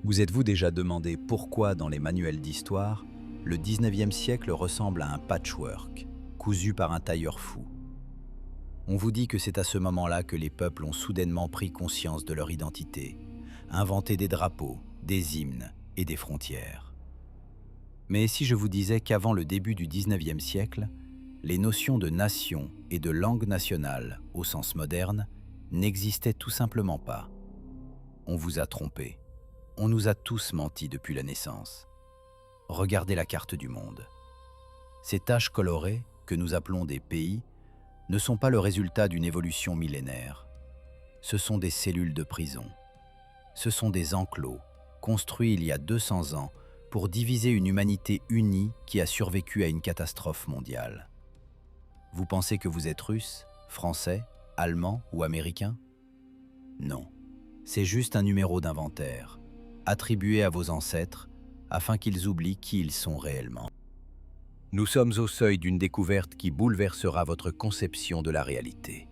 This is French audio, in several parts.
Vous êtes-vous déjà demandé pourquoi dans les manuels d'histoire, le 19e siècle ressemble à un patchwork, cousu par un tailleur fou? On vous dit que c'est à ce moment-là que les peuples ont soudainement pris conscience de leur identité, inventé des drapeaux, des hymnes et des frontières. Mais si je vous disais qu'avant le début du 19e siècle, les notions de nation et de langue nationale, au sens moderne, n'existaient tout simplement pas? On vous a trompé. On nous a tous menti depuis la naissance. Regardez la carte du monde. Ces taches colorées, que nous appelons des pays, ne sont pas le résultat d'une évolution millénaire. Ce sont des cellules de prison. Ce sont des enclos, construits il y a 200 ans pour diviser une humanité unie qui a survécu à une catastrophe mondiale. Vous pensez que vous êtes russe, français, allemand ou américain? Non, c'est juste un numéro d'inventaire, attribué à vos ancêtres, afin qu'ils oublient qui ils sont réellement. Nous sommes au seuil d'une découverte qui bouleversera votre conception de la réalité.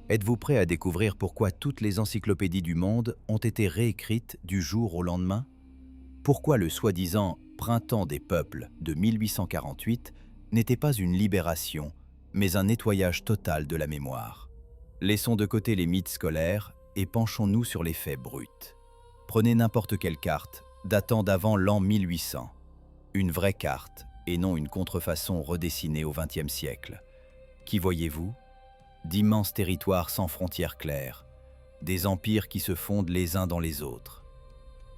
Êtes-vous prêt à découvrir pourquoi toutes les encyclopédies du monde ont été réécrites du jour au lendemain? Pourquoi le soi-disant « Printemps des peuples » de 1848 n'était pas une libération, mais un nettoyage total de la mémoire? Laissons de côté les mythes scolaires et penchons-nous sur les faits bruts. Prenez n'importe quelle carte, datant d'avant l'an 1800. Une vraie carte, et non une contrefaçon redessinée au XXe siècle. Qui voyez-vous? D'immenses territoires sans frontières claires, des empires qui se fondent les uns dans les autres,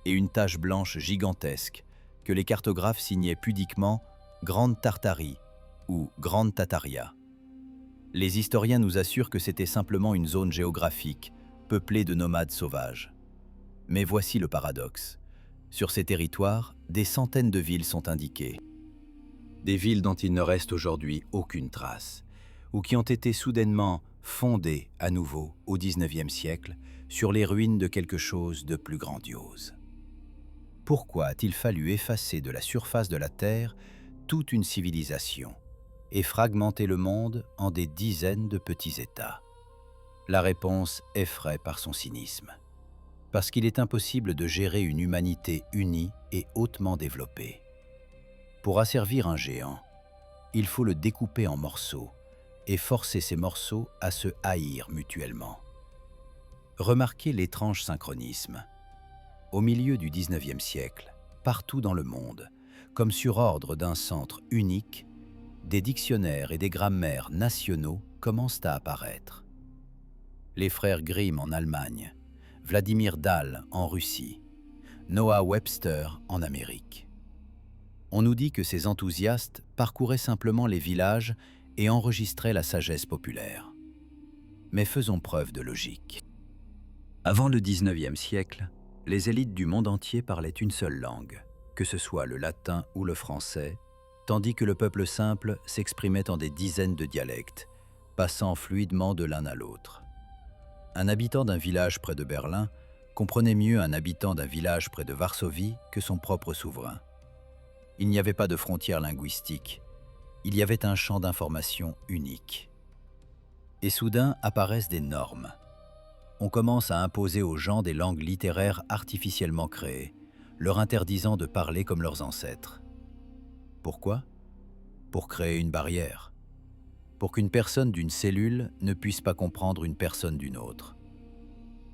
et une tache blanche gigantesque que les cartographes signaient pudiquement Grande Tartarie ou Grande Tataria. Les historiens nous assurent que c'était simplement une zone géographique, peuplée de nomades sauvages. Mais voici le paradoxe. Sur ces territoires, des centaines de villes sont indiquées. Des villes dont il ne reste aujourd'hui aucune trace, ou qui ont été soudainement fondées à nouveau au XIXe siècle sur les ruines de quelque chose de plus grandiose. Pourquoi a-t-il fallu effacer de la surface de la Terre toute une civilisation et fragmenter le monde en des dizaines de petits États? La réponse effraie par son cynisme. Parce qu'il est impossible de gérer une humanité unie et hautement développée. Pour asservir un géant, il faut le découper en morceaux et forcer ces morceaux à se haïr mutuellement. Remarquez l'étrange synchronisme. Au milieu du XIXe siècle, partout dans le monde, comme sur ordre d'un centre unique, des dictionnaires et des grammaires nationaux commencent à apparaître. Les frères Grimm en Allemagne, Vladimir Dahl en Russie, Noah Webster en Amérique. On nous dit que ces enthousiastes parcouraient simplement les villages et enregistraient la sagesse populaire. Mais faisons preuve de logique. Avant le XIXe siècle, les élites du monde entier parlaient une seule langue, que ce soit le latin ou le français, tandis que le peuple simple s'exprimait en des dizaines de dialectes, passant fluidement de l'un à l'autre. Un habitant d'un village près de Berlin comprenait mieux un habitant d'un village près de Varsovie que son propre souverain. Il n'y avait pas de frontière linguistique, il y avait un champ d'information unique. Et soudain apparaissent des normes. On commence à imposer aux gens des langues littéraires artificiellement créées, leur interdisant de parler comme leurs ancêtres. Pourquoi? Pour créer une barrière. Pour qu'une personne d'une cellule ne puisse pas comprendre une personne d'une autre.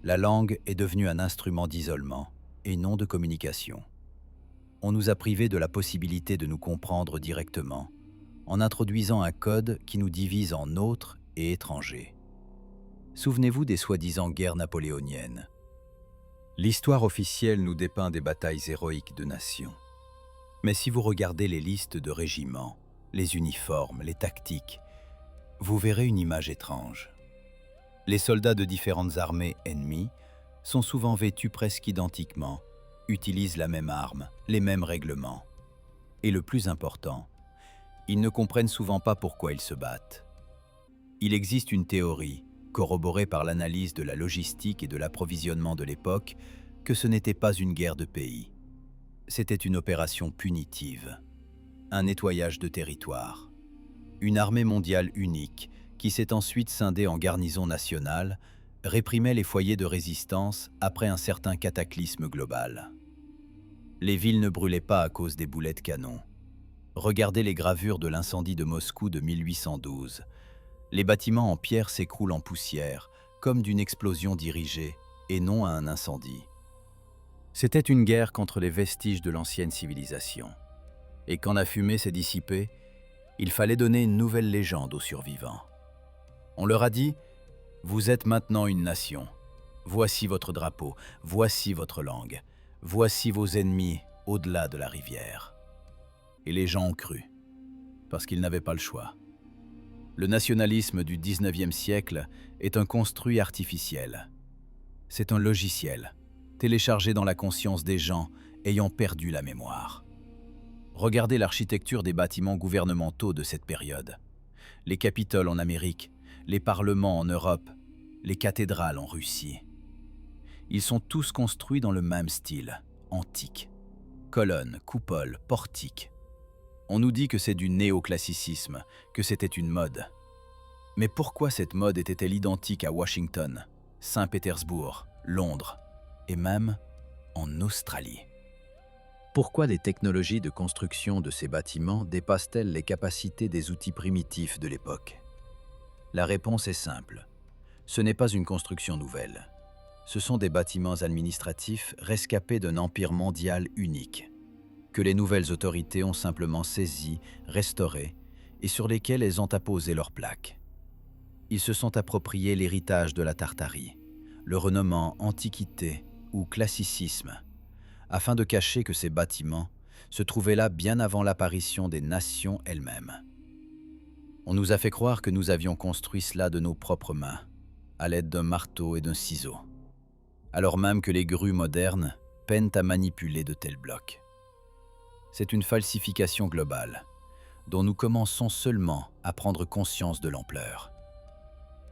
La langue est devenue un instrument d'isolement et non de communication. On nous a privés de la possibilité de nous comprendre directement, en introduisant un code qui nous divise en nôtres et étrangers. Souvenez-vous des soi-disant guerres napoléoniennes. L'histoire officielle nous dépeint des batailles héroïques de nations. Mais si vous regardez les listes de régiments, les uniformes, les tactiques, vous verrez une image étrange. Les soldats de différentes armées ennemies sont souvent vêtus presque identiquement, utilisent la même arme, les mêmes règlements. Et le plus important, ils ne comprennent souvent pas pourquoi ils se battent. Il existe une théorie, corroborée par l'analyse de la logistique et de l'approvisionnement de l'époque, que ce n'était pas une guerre de pays. C'était une opération punitive, un nettoyage de territoire. Une armée mondiale unique, qui s'est ensuite scindée en garnisons nationales, réprimait les foyers de résistance après un certain cataclysme global. Les villes ne brûlaient pas à cause des boulets de canon. Regardez les gravures de l'incendie de Moscou de 1812. Les bâtiments en pierre s'écroulent en poussière, comme d'une explosion dirigée, et non à un incendie. C'était une guerre contre les vestiges de l'ancienne civilisation. Et quand la fumée s'est dissipée, il fallait donner une nouvelle légende aux survivants. On leur a dit « Vous êtes maintenant une nation. Voici votre drapeau, voici votre langue, voici vos ennemis au-delà de la rivière. » Et les gens ont cru, parce qu'ils n'avaient pas le choix. Le nationalisme du 19e siècle est un construit artificiel. C'est un logiciel, téléchargé dans la conscience des gens ayant perdu la mémoire. Regardez l'architecture des bâtiments gouvernementaux de cette période. Les capitoles en Amérique, les parlements en Europe, les cathédrales en Russie. Ils sont tous construits dans le même style, antique. Colonnes, coupoles, portiques. On nous dit que c'est du néoclassicisme, que c'était une mode. Mais pourquoi cette mode était-elle identique à Washington, Saint-Pétersbourg, Londres et même en Australie? Pourquoi les technologies de construction de ces bâtiments dépassent-elles les capacités des outils primitifs de l'époque? La réponse est simple. Ce n'est pas une construction nouvelle. Ce sont des bâtiments administratifs rescapés d'un empire mondial unique, que les nouvelles autorités ont simplement saisis, restaurés et sur lesquels elles ont apposé leurs plaques. Ils se sont appropriés l'héritage de la Tartarie, le renommant antiquité ou classicisme, afin de cacher que ces bâtiments se trouvaient là bien avant l'apparition des nations elles-mêmes. On nous a fait croire que nous avions construit cela de nos propres mains, à l'aide d'un marteau et d'un ciseau, alors même que les grues modernes peinent à manipuler de tels blocs. C'est une falsification globale, dont nous commençons seulement à prendre conscience de l'ampleur.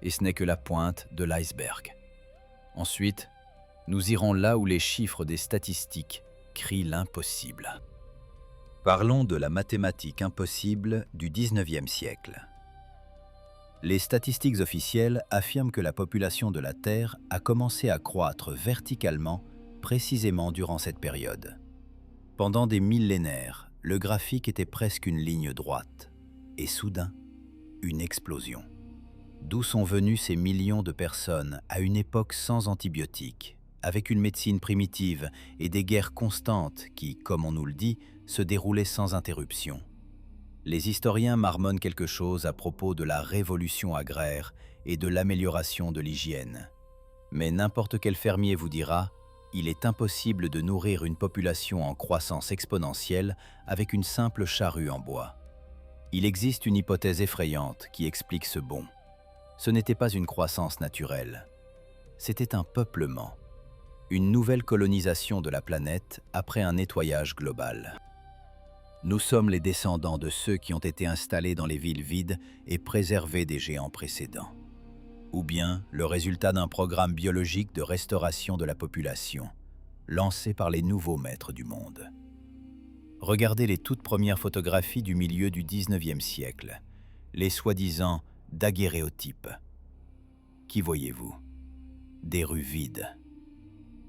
Et ce n'est que la pointe de l'iceberg. Ensuite, nous irons là où les chiffres des statistiques crient l'impossible. Parlons de la mathématique impossible du 19e siècle. Les statistiques officielles affirment que la population de la Terre a commencé à croître verticalement précisément durant cette période. Pendant des millénaires, le graphique était presque une ligne droite, et soudain, une explosion. D'où sont venus ces millions de personnes à une époque sans antibiotiques, avec une médecine primitive et des guerres constantes qui, comme on nous le dit, se déroulaient sans interruption? Les historiens marmonnent quelque chose à propos de la révolution agraire et de l'amélioration de l'hygiène. Mais n'importe quel fermier vous dira « Il est impossible de nourrir une population en croissance exponentielle avec une simple charrue en bois. » Il existe une hypothèse effrayante qui explique ce bond. Ce n'était pas une croissance naturelle. C'était un peuplement, une nouvelle colonisation de la planète après un nettoyage global. Nous sommes les descendants de ceux qui ont été installés dans les villes vides et préservés des géants précédents. Ou bien le résultat d'un programme biologique de restauration de la population, lancé par les nouveaux maîtres du monde. Regardez les toutes premières photographies du milieu du 19e siècle, les soi-disant daguerréotypes. Qui voyez-vous? Des rues vides.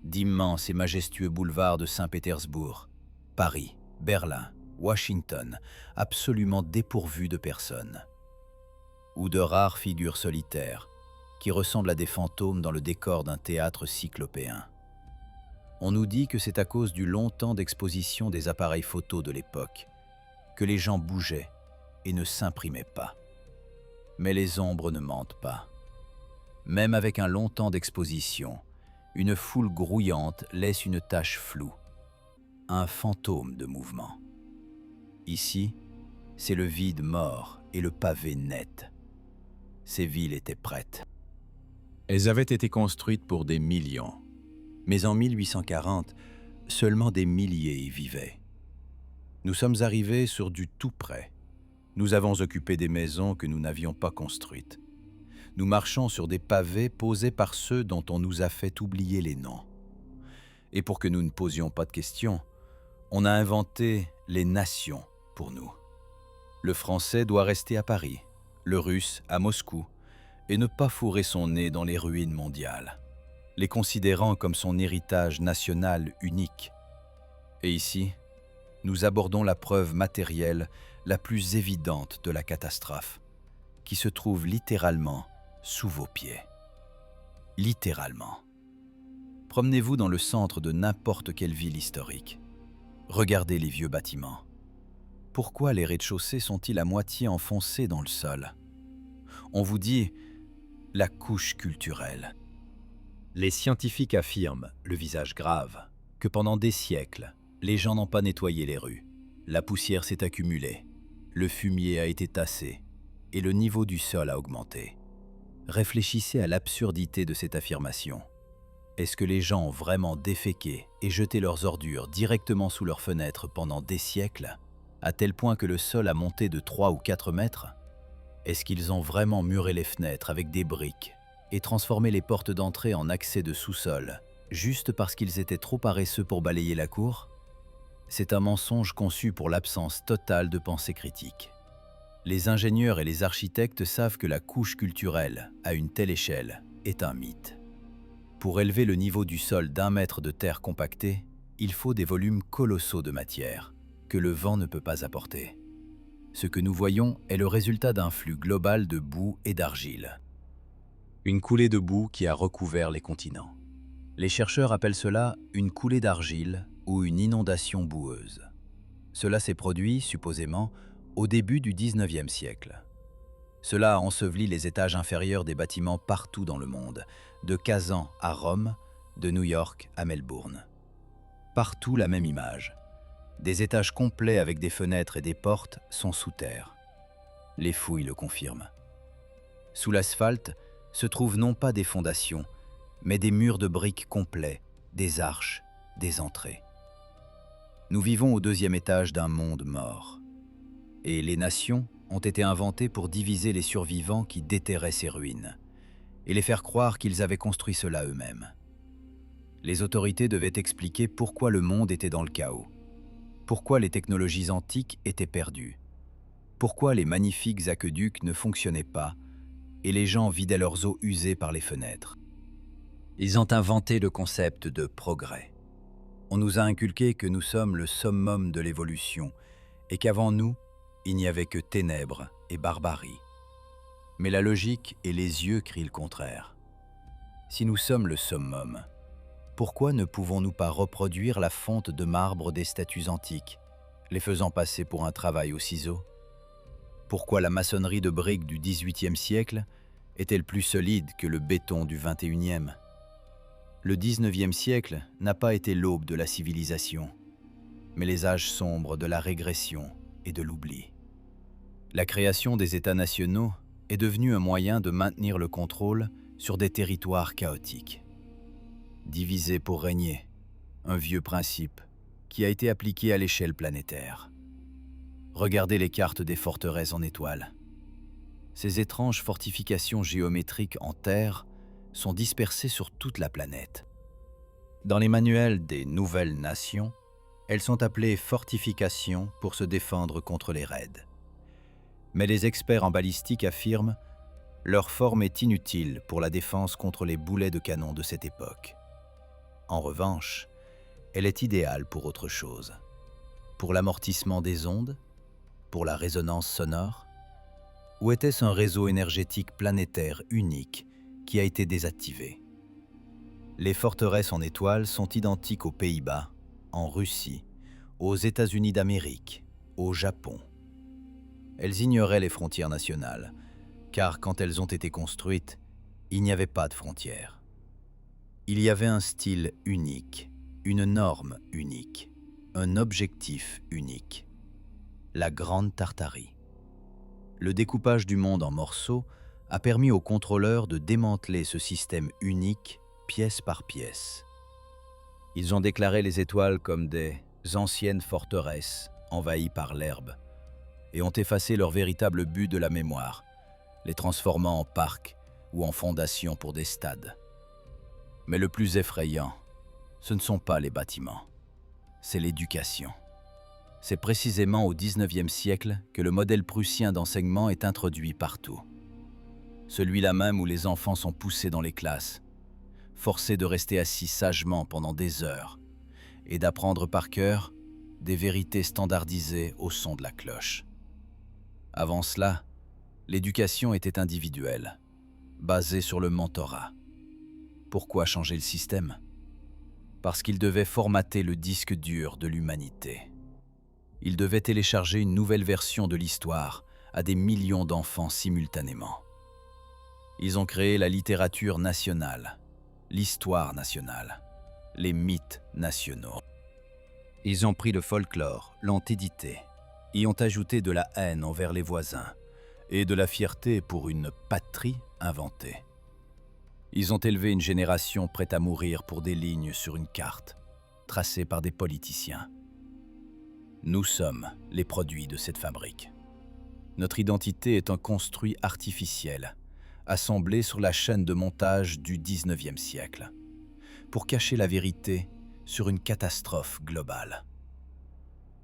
D'immenses et majestueux boulevards de Saint-Pétersbourg, Paris, Berlin, Washington, absolument dépourvus de personnes. Ou de rares figures solitaires, qui ressemblent à des fantômes dans le décor d'un théâtre cyclopéen. On nous dit que c'est à cause du long temps d'exposition des appareils photos de l'époque, que les gens bougeaient et ne s'imprimaient pas. Mais les ombres ne mentent pas. Même avec un long temps d'exposition, une foule grouillante laisse une tache floue, un fantôme de mouvement. Ici, c'est le vide mort et le pavé net. Ces villes étaient prêtes. Elles avaient été construites pour des millions. Mais en 1840, seulement des milliers y vivaient. Nous sommes arrivés sur du tout près. Nous avons occupé des maisons que nous n'avions pas construites. Nous marchons sur des pavés posés par ceux dont on nous a fait oublier les noms. Et pour que nous ne posions pas de questions, on a inventé les nations pour nous. Le français doit rester à Paris, le russe à Moscou, et ne pas fourrer son nez dans les ruines mondiales, les considérant comme son héritage national unique. Et ici, nous abordons la preuve matérielle la plus évidente de la catastrophe, qui se trouve littéralement sous vos pieds. Littéralement. Promenez-vous dans le centre de n'importe quelle ville historique. Regardez les vieux bâtiments. Pourquoi les rez-de-chaussée sont-ils à moitié enfoncés dans le sol? On vous dit la couche culturelle. Les scientifiques affirment, le visage grave, que pendant des siècles, les gens n'ont pas nettoyé les rues. La poussière s'est accumulée, le fumier a été tassé et le niveau du sol a augmenté. Réfléchissez à l'absurdité de cette affirmation. Est-ce que les gens ont vraiment déféqué et jeté leurs ordures directement sous leurs fenêtres pendant des siècles, à tel point que le sol a monté de 3 ou 4 mètres? Est-ce qu'ils ont vraiment muré les fenêtres avec des briques et transformé les portes d'entrée en accès de sous-sol, juste parce qu'ils étaient trop paresseux pour balayer la cour? C'est un mensonge conçu pour l'absence totale de pensée critique. Les ingénieurs et les architectes savent que la couche culturelle, à une telle échelle, est un mythe. Pour élever le niveau du sol d'1 mètre de terre compactée, il faut des volumes colossaux de matière, que le vent ne peut pas apporter. Ce que nous voyons est le résultat d'un flux global de boue et d'argile. Une coulée de boue qui a recouvert les continents. Les chercheurs appellent cela une coulée d'argile ou une inondation boueuse. Cela s'est produit, supposément, au début du 19e siècle. Cela a enseveli les étages inférieurs des bâtiments partout dans le monde, de Kazan à Rome, de New York à Melbourne. Partout la même image. Des étages complets avec des fenêtres et des portes sont sous terre. Les fouilles le confirment. Sous l'asphalte se trouvent non pas des fondations, mais des murs de briques complets, des arches, des entrées. Nous vivons au 2e étage d'un monde mort. Et les nations ont été inventées pour diviser les survivants qui déterraient ces ruines, et les faire croire qu'ils avaient construit cela eux-mêmes. Les autorités devaient expliquer pourquoi le monde était dans le chaos, pourquoi les technologies antiques étaient perdues, pourquoi les magnifiques aqueducs ne fonctionnaient pas, et les gens vidaient leurs eaux usées par les fenêtres. Ils ont inventé le concept de progrès. On nous a inculqué que nous sommes le summum de l'évolution et qu'avant nous, il n'y avait que ténèbres et barbarie. Mais la logique et les yeux crient le contraire. Si nous sommes le summum, pourquoi ne pouvons-nous pas reproduire la fonte de marbre des statues antiques, les faisant passer pour un travail au ciseau? Pourquoi la maçonnerie de briques du XVIIIe siècle est-elle plus solide que le béton du XXIe? Le XIXe siècle n'a pas été l'aube de la civilisation, mais les âges sombres de la régression et de l'oubli. La création des États nationaux est devenue un moyen de maintenir le contrôle sur des territoires chaotiques. Diviser pour régner, un vieux principe qui a été appliqué à l'échelle planétaire. Regardez les cartes des forteresses en étoiles. Ces étranges fortifications géométriques en terre sont dispersées sur toute la planète. Dans les manuels des nouvelles nations, elles sont appelées fortifications pour se défendre contre les raids. Mais les experts en balistique affirment leur forme est inutile pour la défense contre les boulets de canon de cette époque. En revanche, elle est idéale pour autre chose. Pour l'amortissement des ondes, pour la résonance sonore, ou était-ce un réseau énergétique planétaire unique qui a été désactivé? Les forteresses en étoiles sont identiques aux Pays-Bas, en Russie, aux États-Unis d'Amérique, au Japon. Elles ignoraient les frontières nationales, car quand elles ont été construites, il n'y avait pas de frontières. Il y avait un style unique, une norme unique, un objectif unique. La Grande Tartarie. Le découpage du monde en morceaux a permis aux contrôleurs de démanteler ce système unique, pièce par pièce. Ils ont déclaré les étoiles comme des anciennes forteresses envahies par l'herbe et ont effacé leur véritable but de la mémoire, les transformant en parcs ou en fondations pour des stades. Mais le plus effrayant, ce ne sont pas les bâtiments, c'est l'éducation. C'est précisément au XIXe siècle que le modèle prussien d'enseignement est introduit partout. Celui-là même où les enfants sont poussés dans les classes, forcés de rester assis sagement pendant des heures, et d'apprendre par cœur des vérités standardisées au son de la cloche. Avant cela, l'éducation était individuelle, basée sur le mentorat. Pourquoi changer le système? Parce qu'il devait formater le disque dur de l'humanité. Il devait télécharger une nouvelle version de l'histoire à des millions d'enfants simultanément. Ils ont créé la littérature nationale, l'histoire nationale, les mythes nationaux. Ils ont pris le folklore, l'ont édité, y ont ajouté de la haine envers les voisins et de la fierté pour une patrie inventée. Ils ont élevé une génération prête à mourir pour des lignes sur une carte, tracées par des politiciens. Nous sommes les produits de cette fabrique. Notre identité est un construit artificiel, assemblé sur la chaîne de montage du 19e siècle, pour cacher la vérité sur une catastrophe globale.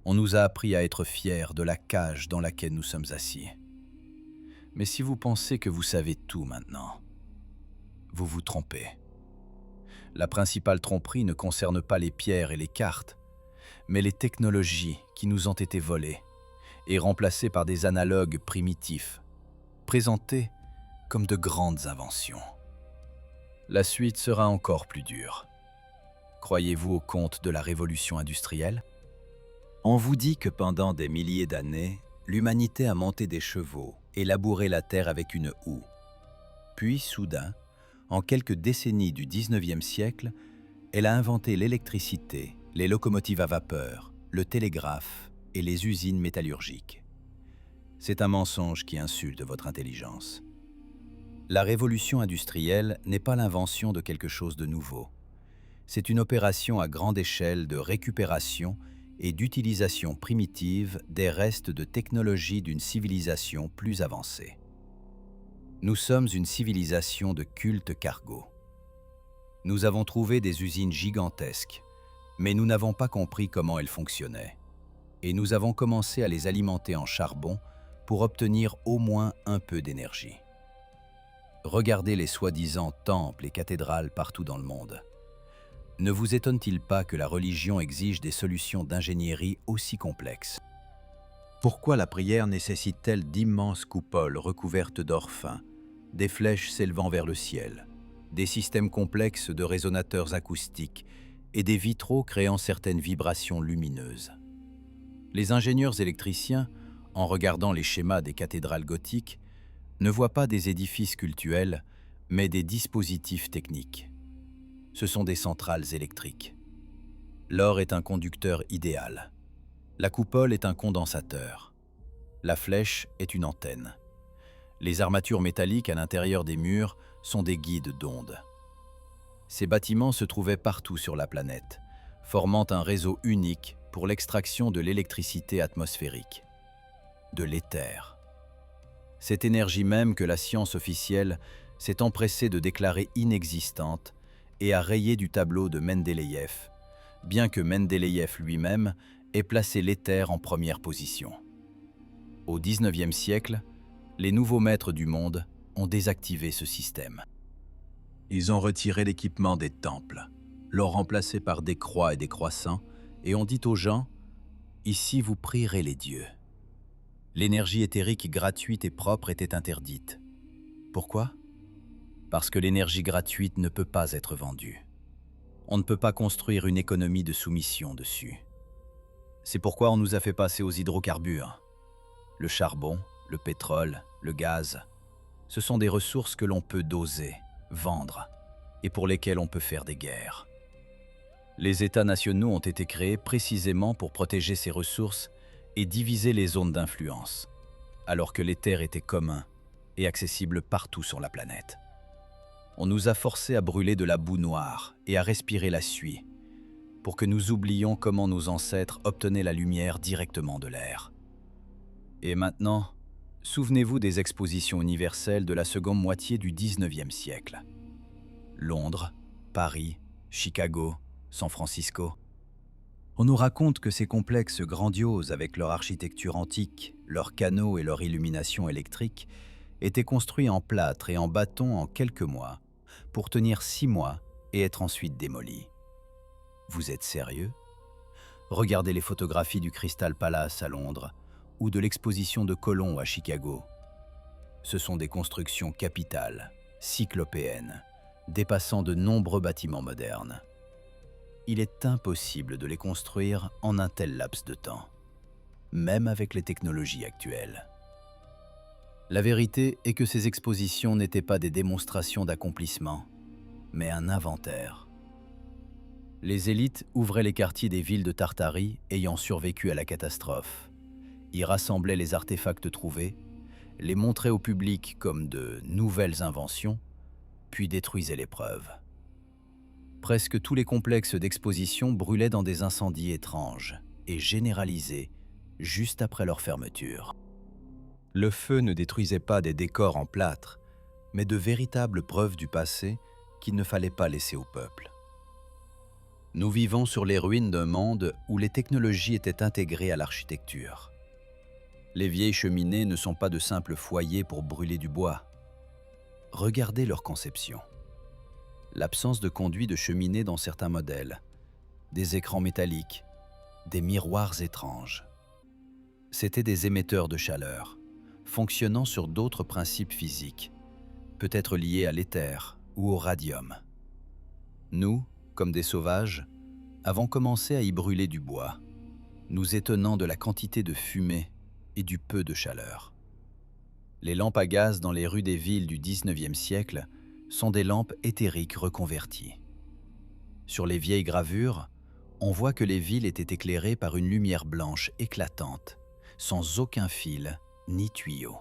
On nous a appris à être fiers de la cage dans laquelle nous sommes assis. Mais si vous pensez que vous savez tout maintenant, vous vous trompez. La principale tromperie ne concerne pas les pierres et les cartes, mais les technologies qui nous ont été volées et remplacées par des analogues primitifs, présentés comme de grandes inventions. La suite sera encore plus dure. Croyez-vous au conte de la révolution industrielle? On vous dit que pendant des milliers d'années, l'humanité a monté des chevaux et labouré la terre avec une houe. Puis, soudain, en quelques décennies du 19e siècle, elle a inventé l'électricité, les locomotives à vapeur, le télégraphe et les usines métallurgiques. C'est un mensonge qui insulte votre intelligence. La révolution industrielle n'est pas l'invention de quelque chose de nouveau. C'est une opération à grande échelle de récupération et d'utilisation primitive des restes de technologie d'une civilisation plus avancée. Nous sommes une civilisation de culte cargo. Nous avons trouvé des usines gigantesques, mais nous n'avons pas compris comment elles fonctionnaient. Et nous avons commencé à les alimenter en charbon pour obtenir au moins un peu d'énergie. Regardez les soi-disant temples et cathédrales partout dans le monde. Ne vous étonne-t-il pas que la religion exige des solutions d'ingénierie aussi complexes? Pourquoi la prière nécessite-t-elle d'immenses coupoles recouvertes d'or fin, des flèches s'élevant vers le ciel, des systèmes complexes de résonateurs acoustiques et des vitraux créant certaines vibrations lumineuses? Les ingénieurs électriciens, en regardant les schémas des cathédrales gothiques, ne voient pas des édifices cultuels, mais des dispositifs techniques. Ce sont des centrales électriques. L'or est un conducteur idéal. La coupole est un condensateur. La flèche est une antenne. Les armatures métalliques à l'intérieur des murs sont des guides d'ondes. Ces bâtiments se trouvaient partout sur la planète, formant un réseau unique pour l'extraction de l'électricité atmosphérique, de l'éther. Cette énergie même que la science officielle s'est empressée de déclarer inexistante et a rayé du tableau de Mendeleïev, bien que Mendeleïev lui-même ait placé l'éther en première position. Au XIXe siècle, les nouveaux maîtres du monde ont désactivé ce système. Ils ont retiré l'équipement des temples, l'ont remplacé par des croix et des croissants, et ont dit aux gens « Ici vous prierez les dieux ». L'énergie éthérique gratuite et propre était interdite. Pourquoi? Parce que l'énergie gratuite ne peut pas être vendue. On ne peut pas construire une économie de soumission dessus. C'est pourquoi on nous a fait passer aux hydrocarbures. Le charbon, le pétrole, le gaz, ce sont des ressources que l'on peut doser, vendre, et pour lesquelles on peut faire des guerres. Les États nationaux ont été créés précisément pour protéger ces ressources et diviser les zones d'influence, alors que les terres étaient communs et accessibles partout sur la planète. On nous a forcés à brûler de la boue noire et à respirer la suie, pour que nous oublions comment nos ancêtres obtenaient la lumière directement de l'air. Et maintenant, souvenez-vous des expositions universelles de la seconde moitié du XIXe siècle. Londres, Paris, Chicago, San Francisco. On nous raconte que ces complexes grandioses avec leur architecture antique, leurs canaux et leur illumination électrique étaient construits en plâtre et en bâton en quelques mois, pour tenir 6 mois et être ensuite démolis. Vous êtes sérieux? Regardez les photographies du Crystal Palace à Londres ou de l'exposition de Colomb à Chicago. Ce sont des constructions capitales, cyclopéennes, dépassant de nombreux bâtiments modernes. Il est impossible de les construire en un tel laps de temps, même avec les technologies actuelles. La vérité est que ces expositions n'étaient pas des démonstrations d'accomplissement, mais un inventaire. Les élites ouvraient les quartiers des villes de Tartarie ayant survécu à la catastrophe, y rassemblaient les artefacts trouvés, les montraient au public comme de nouvelles inventions, puis détruisaient les preuves. Presque tous les complexes d'exposition brûlaient dans des incendies étranges et généralisés juste après leur fermeture. Le feu ne détruisait pas des décors en plâtre, mais de véritables preuves du passé qu'il ne fallait pas laisser au peuple. Nous vivons sur les ruines d'un monde où les technologies étaient intégrées à l'architecture. Les vieilles cheminées ne sont pas de simples foyers pour brûler du bois. Regardez leur conception. L'absence de conduits de cheminée dans certains modèles, des écrans métalliques, des miroirs étranges. C'étaient des émetteurs de chaleur, fonctionnant sur d'autres principes physiques, peut-être liés à l'éther ou au radium. Nous, comme des sauvages, avons commencé à y brûler du bois, nous étonnant de la quantité de fumée et du peu de chaleur. Les lampes à gaz dans les rues des villes du XIXe siècle sont des lampes éthériques reconverties. Sur les vieilles gravures, on voit que les villes étaient éclairées par une lumière blanche éclatante, sans aucun fil ni tuyau.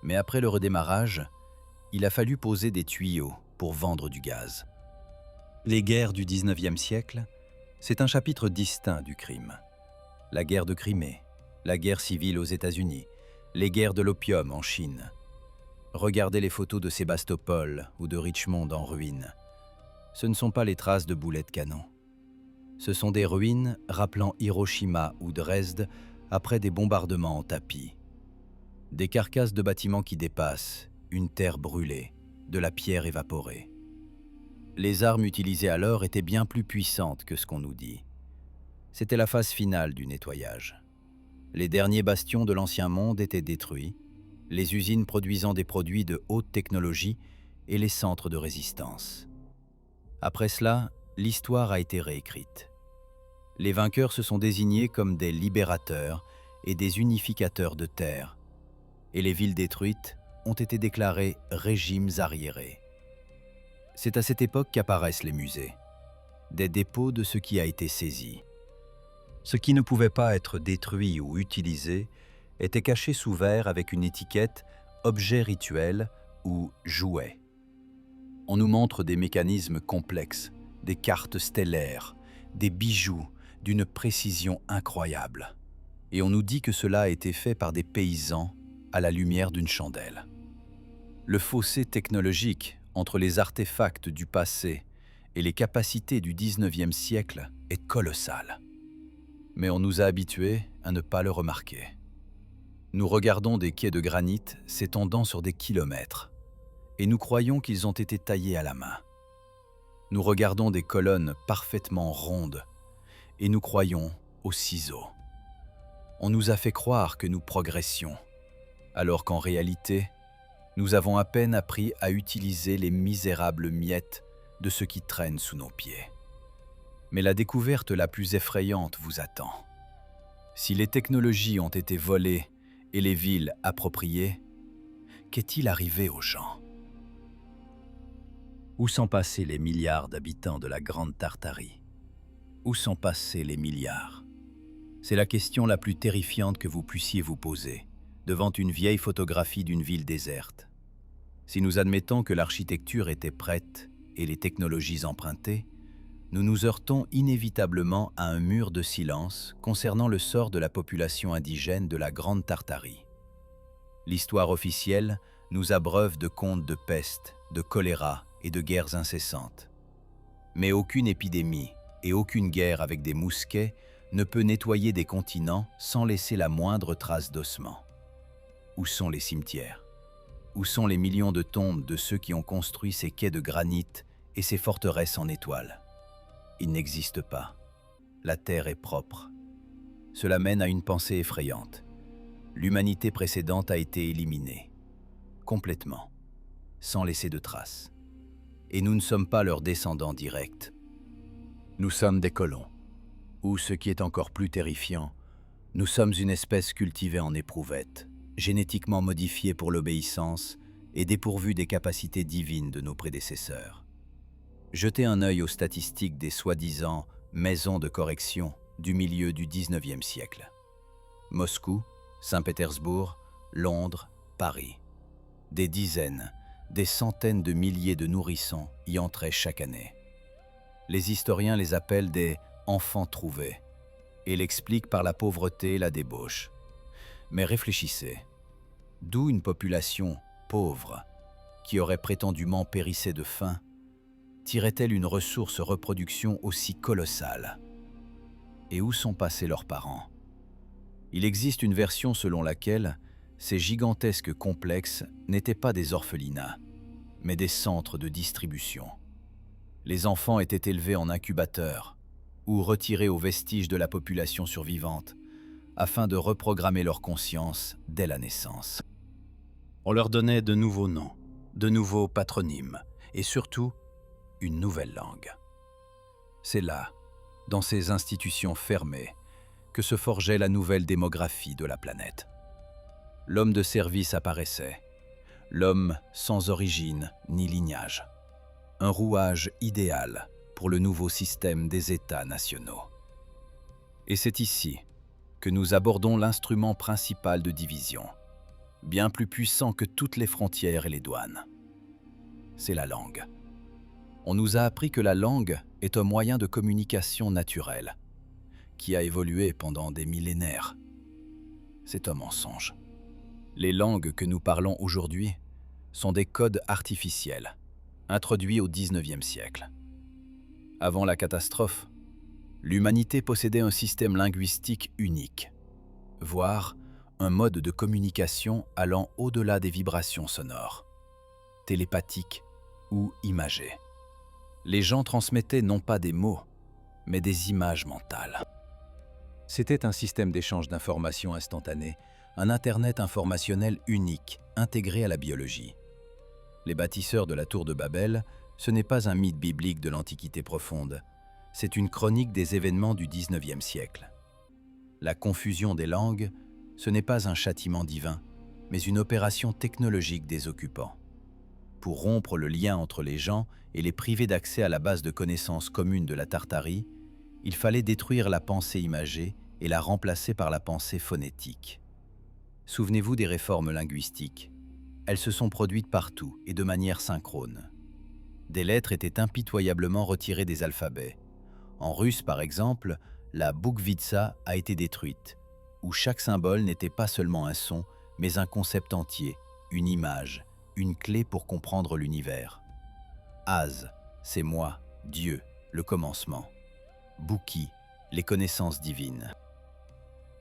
Mais après le redémarrage, il a fallu poser des tuyaux pour vendre du gaz. Les guerres du XIXe siècle, c'est un chapitre distinct du crime. La guerre de Crimée, la guerre civile aux États-Unis, les guerres de l'opium en Chine. Regardez les photos de Sébastopol ou de Richmond en ruine. Ce ne sont pas les traces de boulets de canon. Ce sont des ruines rappelant Hiroshima ou Dresde après des bombardements en tapis. Des carcasses de bâtiments qui dépassent, une terre brûlée, de la pierre évaporée. Les armes utilisées alors étaient bien plus puissantes que ce qu'on nous dit. C'était la phase finale du nettoyage. Les derniers bastions de l'ancien monde étaient détruits, les usines produisant des produits de haute technologie et les centres de résistance. Après cela, l'histoire a été réécrite. Les vainqueurs se sont désignés comme des libérateurs et des unificateurs de terre, et les villes détruites ont été déclarées régimes arriérés. C'est à cette époque qu'apparaissent les musées, des dépôts de ce qui a été saisi. Ce qui ne pouvait pas être détruit ou utilisé était caché sous verre avec une étiquette « objet rituel » ou « jouet ». On nous montre des mécanismes complexes, des cartes stellaires, des bijoux d'une précision incroyable. Et on nous dit que cela a été fait par des paysans à la lumière d'une chandelle. Le fossé technologique entre les artefacts du passé et les capacités du XIXe siècle est colossal. Mais on nous a habitués à ne pas le remarquer. Nous regardons des quais de granit s'étendant sur des kilomètres, et nous croyons qu'ils ont été taillés à la main. Nous regardons des colonnes parfaitement rondes, et nous croyons aux ciseaux. On nous a fait croire que nous progressions, alors qu'en réalité, nous avons à peine appris à utiliser les misérables miettes de ce qui traîne sous nos pieds. Mais la découverte la plus effrayante vous attend. Si les technologies ont été volées et les villes appropriées, qu'est-il arrivé aux gens? Où sont passés les milliards d'habitants de la Grande Tartarie? Où sont passés les milliards? C'est la question la plus terrifiante que vous puissiez vous poser, devant une vieille photographie d'une ville déserte. Si nous admettons que l'architecture était prête et les technologies empruntées, nous nous heurtons inévitablement à un mur de silence concernant le sort de la population indigène de la Grande Tartarie. L'histoire officielle nous abreuve de contes de peste, de choléra et de guerres incessantes. Mais aucune épidémie et aucune guerre avec des mousquets ne peut nettoyer des continents sans laisser la moindre trace d'ossement. Où sont les cimetières? Où sont les millions de tombes de ceux qui ont construit ces quais de granit et ces forteresses en étoiles? Ils n'existent pas. la terre est propre. Cela mène à une pensée effrayante. L'humanité précédente a été éliminée, complètement, sans laisser de traces. Et nous ne sommes pas leurs descendants directs. Nous sommes des colons. Ou, ce qui est encore plus terrifiant, nous sommes une espèce cultivée en éprouvette, génétiquement modifiée pour l'obéissance et dépourvue des capacités divines de nos prédécesseurs. Jetez un œil aux statistiques des soi-disant maisons de correction du milieu du 19e siècle. Moscou, Saint-Pétersbourg, Londres, Paris. Des dizaines, des centaines de milliers de nourrissons y entraient chaque année. Les historiens les appellent des « enfants trouvés » et l'expliquent par la pauvreté et la débauche. Mais réfléchissez, d'où une population pauvre, qui aurait prétendument périssé de faim, tirait-elle une ressource reproduction aussi colossale? Et où sont passés leurs parents? Il existe une version selon laquelle ces gigantesques complexes n'étaient pas des orphelinats, mais des centres de distribution. Les enfants étaient élevés en incubateurs ou retirés aux vestiges de la population survivante afin de reprogrammer leur conscience dès la naissance. On leur donnait de nouveaux noms, de nouveaux patronymes et surtout une nouvelle langue. C'est là, dans ces institutions fermées, que se forgeait la nouvelle démographie de la planète. L'homme de service apparaissait, l'homme sans origine ni lignage. Un rouage idéal pour le nouveau système des États nationaux. Et c'est ici que nous abordons l'instrument principal de division, bien plus puissant que toutes les frontières et les douanes. C'est la langue. On nous a appris que la langue est un moyen de communication naturel, qui a évolué pendant des millénaires. C'est un mensonge. Les langues que nous parlons aujourd'hui sont des codes artificiels, introduits au XIXe siècle. Avant la catastrophe, l'humanité possédait un système linguistique unique, voire un mode de communication allant au-delà des vibrations sonores, télépathiques ou imagées. Les gens transmettaient non pas des mots, mais des images mentales. C'était un système d'échange d'informations instantané, un Internet informationnel unique, intégré à la biologie. Les bâtisseurs de la tour de Babel, ce n'est pas un mythe biblique de l'Antiquité profonde, c'est une chronique des événements du XIXe siècle. La confusion des langues, ce n'est pas un châtiment divin, mais une opération technologique des occupants. Pour rompre le lien entre les gens et les priver d'accès à la base de connaissances communes de la Tartarie, il fallait détruire la pensée imagée et la remplacer par la pensée phonétique. Souvenez-vous des réformes linguistiques. Elles se sont produites partout et de manière synchrone. Des lettres étaient impitoyablement retirées des alphabets. En russe, par exemple, la boukvitsa a été détruite, où chaque symbole n'était pas seulement un son, mais un concept entier, une image, une clé pour comprendre l'univers. Az, c'est moi, Dieu, le commencement. Bouki, les connaissances divines.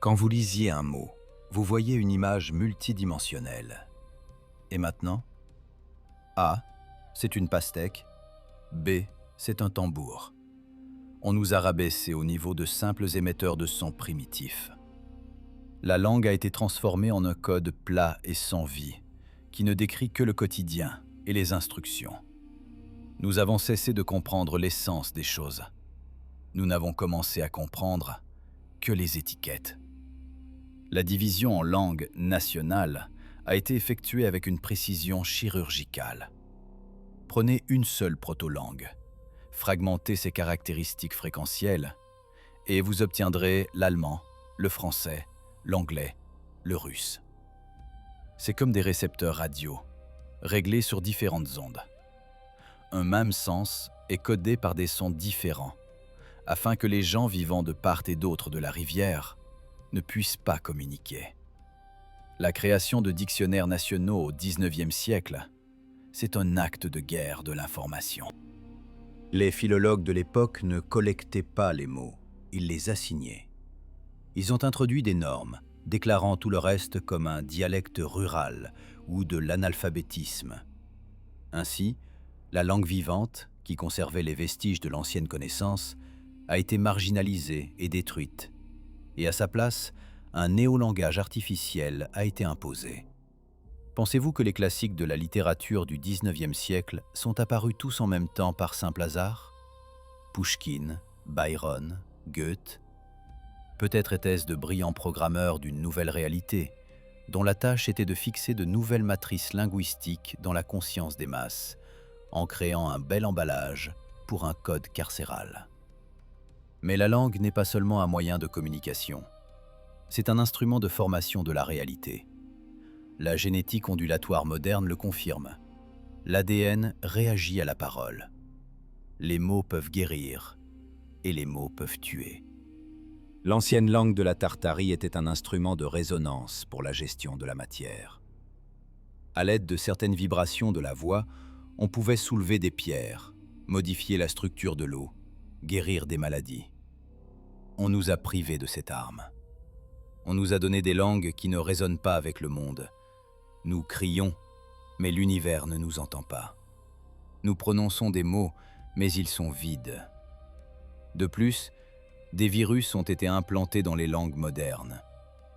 Quand vous lisiez un mot, vous voyez une image multidimensionnelle. Et maintenant? A, c'est une pastèque. B, c'est un tambour. On nous a rabaissés au niveau de simples émetteurs de sons primitifs. La langue a été transformée en un code plat et sans vie, qui ne décrit que le quotidien et les instructions. Nous avons cessé de comprendre l'essence des choses. Nous n'avons commencé à comprendre que les étiquettes. La division en langues nationales a été effectuée avec une précision chirurgicale. Prenez une seule proto-langue, fragmentez ses caractéristiques fréquentielles, et vous obtiendrez l'allemand, le français, l'anglais, le russe. C'est comme des récepteurs radio, réglés sur différentes ondes. Un même sens est codé par des sons différents, afin que les gens vivant de part et d'autre de la rivière ne puissent pas communiquer. La création de dictionnaires nationaux au XIXe siècle, c'est un acte de guerre de l'information. Les philologues de l'époque ne collectaient pas les mots, ils les assignaient. Ils ont introduit des normes, déclarant tout le reste comme un dialecte rural ou de l'analphabétisme. Ainsi, la langue vivante, qui conservait les vestiges de l'ancienne connaissance, a été marginalisée et détruite, et à sa place, un néolangage artificiel a été imposé. Pensez-vous que les classiques de la littérature du XIXe siècle sont apparus tous en même temps par simple hasard? Pouchkine, Byron, Goethe. Peut-être étaient-ce de brillants programmeurs d'une nouvelle réalité, dont la tâche était de fixer de nouvelles matrices linguistiques dans la conscience des masses, en créant un bel emballage pour un code carcéral. Mais la langue n'est pas seulement un moyen de communication. C'est un instrument de formation de la réalité. La génétique ondulatoire moderne le confirme. L'ADN réagit à la parole. Les mots peuvent guérir et les mots peuvent tuer. L'ancienne langue de la Tartarie était un instrument de résonance pour la gestion de la matière. À l'aide de certaines vibrations de la voix, on pouvait soulever des pierres, modifier la structure de l'eau, guérir des maladies. On nous a privés de cette arme. On nous a donné des langues qui ne résonnent pas avec le monde. Nous crions, mais l'univers ne nous entend pas. Nous prononçons des mots, mais ils sont vides. De plus, des virus ont été implantés dans les langues modernes,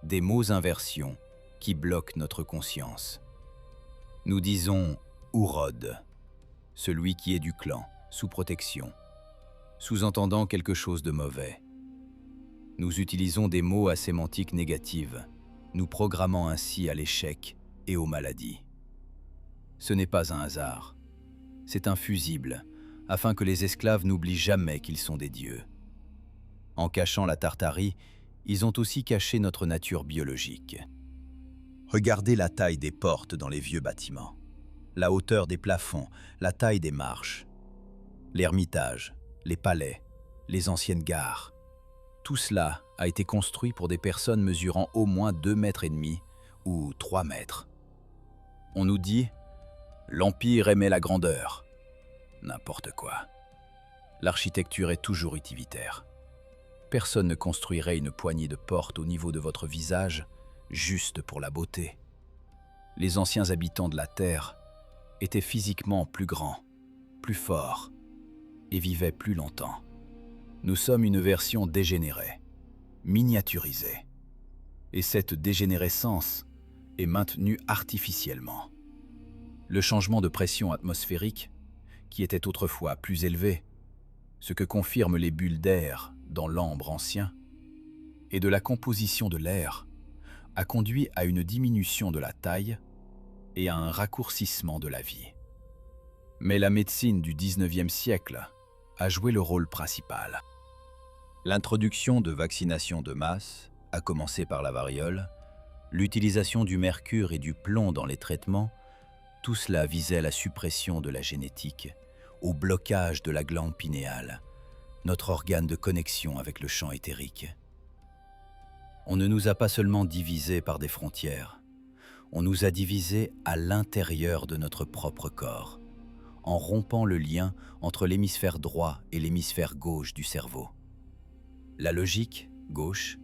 des mots-inversions qui bloquent notre conscience. Nous disons « Ourod », celui qui est du clan, sous protection, sous-entendant quelque chose de mauvais. Nous utilisons des mots à sémantique négative, nous programmant ainsi à l'échec et aux maladies. Ce n'est pas un hasard, c'est un fusible, afin que les esclaves n'oublient jamais qu'ils sont des dieux. En cachant la Tartarie, ils ont aussi caché notre nature biologique. Regardez la taille des portes dans les vieux bâtiments, la hauteur des plafonds, la taille des marches, l'ermitage, les palais, les anciennes gares. Tout cela a été construit pour des personnes mesurant au moins 2,5 mètres ou 3 mètres. On nous dit « l'Empire aimait la grandeur ». N'importe quoi. L'architecture est toujours utilitaire. Personne ne construirait une poignée de portes au niveau de votre visage juste pour la beauté. Les anciens habitants de la Terre étaient physiquement plus grands, plus forts et vivaient plus longtemps. Nous sommes une version dégénérée, miniaturisée. Et cette dégénérescence est maintenue artificiellement. Le changement de pression atmosphérique, qui était autrefois plus élevé, ce que confirment les bulles d'air dans l'ambre ancien, et de la composition de l'air, a conduit à une diminution de la taille et à un raccourcissement de la vie. Mais la médecine du XIXe siècle a joué le rôle principal. L'introduction de vaccinations de masse, à commencer par la variole, l'utilisation du mercure et du plomb dans les traitements, tout cela visait la suppression de la génétique, au blocage de la glande pinéale, notre organe de connexion avec le champ éthérique. On ne nous a pas seulement divisés par des frontières, on nous a divisés à l'intérieur de notre propre corps, en rompant le lien entre l'hémisphère droit et l'hémisphère gauche du cerveau. La logique, gauche,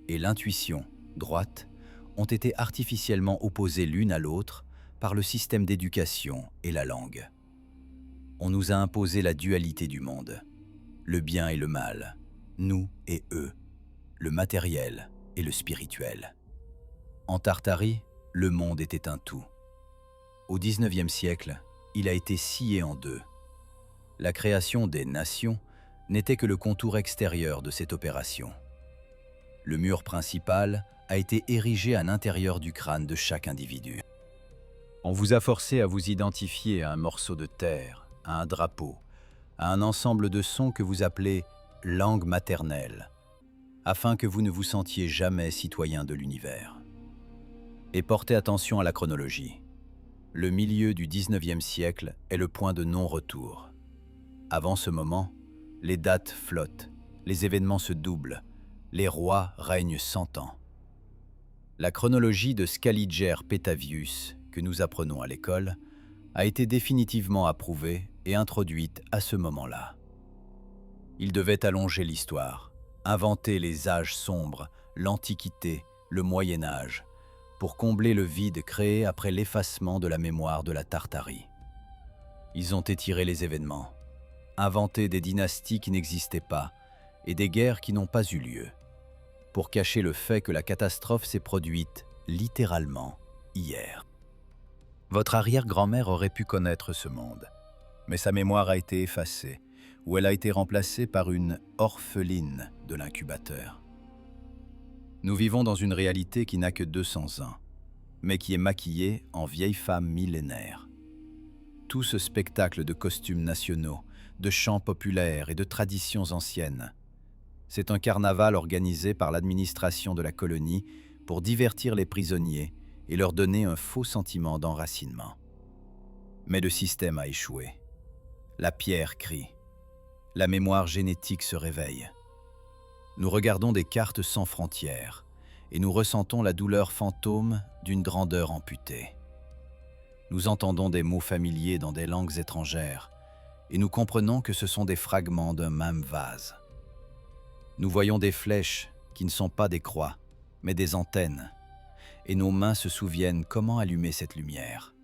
et l'intuition, droite, ont été artificiellement opposées l'une à l'autre par le système d'éducation et la langue. On nous a imposé la dualité du monde, le bien et le mal, nous et eux, le matériel et le spirituel. En Tartarie, le monde était un tout. Au XIXe siècle, il a été scié en deux. La création des nations n'était que le contour extérieur de cette opération. Le mur principal a été érigé à l'intérieur du crâne de chaque individu. On vous a forcé à vous identifier à un morceau de terre, à un drapeau, à un ensemble de sons que vous appelez « langue maternelle », afin que vous ne vous sentiez jamais citoyen de l'univers. Et portez attention à la chronologie. Le milieu du XIXe siècle est le point de non-retour. Avant ce moment, les dates flottent, les événements se doublent, les rois règnent 100 ans. La chronologie de Scaliger-Petavius, que nous apprenons à l'école, a été définitivement approuvée et introduite à ce moment-là. Il devait allonger l'histoire, inventer les âges sombres, l'Antiquité, le Moyen-Âge, pour combler le vide créé après l'effacement de la mémoire de la Tartarie. Ils ont étiré les événements, inventé des dynasties qui n'existaient pas et des guerres qui n'ont pas eu lieu, pour cacher le fait que la catastrophe s'est produite littéralement hier. Votre arrière-grand-mère aurait pu connaître ce monde, mais sa mémoire a été effacée, ou elle a été remplacée par une orpheline de l'incubateur. Nous vivons dans une réalité qui n'a que 200 ans, mais qui est maquillée en vieille femme millénaire. Tout ce spectacle de costumes nationaux, de chants populaires et de traditions anciennes, c'est un carnaval organisé par l'administration de la colonie pour divertir les prisonniers et leur donner un faux sentiment d'enracinement. Mais le système a échoué. La pierre crie. La mémoire génétique se réveille. Nous regardons des cartes sans frontières et nous ressentons la douleur fantôme d'une grandeur amputée. Nous entendons des mots familiers dans des langues étrangères et nous comprenons que ce sont des fragments d'un même vase. Nous voyons des flèches qui ne sont pas des croix, mais des antennes, et nos mains se souviennent comment allumer cette lumière.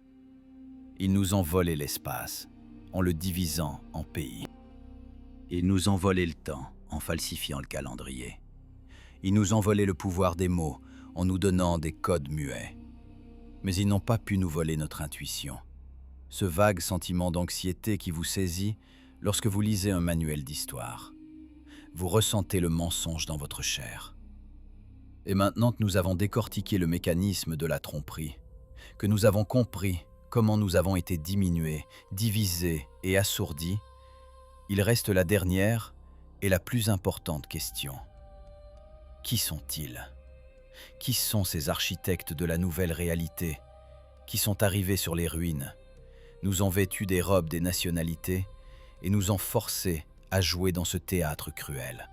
Ils nous ont volé l'espace en le divisant en pays. Ils nous ont volé le temps en falsifiant le calendrier. Ils nous ont volé le pouvoir des mots en nous donnant des codes muets. Mais ils n'ont pas pu nous voler notre intuition, ce vague sentiment d'anxiété qui vous saisit lorsque vous lisez un manuel d'histoire. Vous ressentez le mensonge dans votre chair. Et maintenant que nous avons décortiqué le mécanisme de la tromperie, que nous avons compris comment nous avons été diminués, divisés et assourdis, il reste la dernière et la plus importante question. Qui sont-ils ? Qui sont ces architectes de la nouvelle réalité qui sont arrivés sur les ruines, nous ont vêtus des robes des nationalités et nous ont forcés à jouer dans ce théâtre cruel ?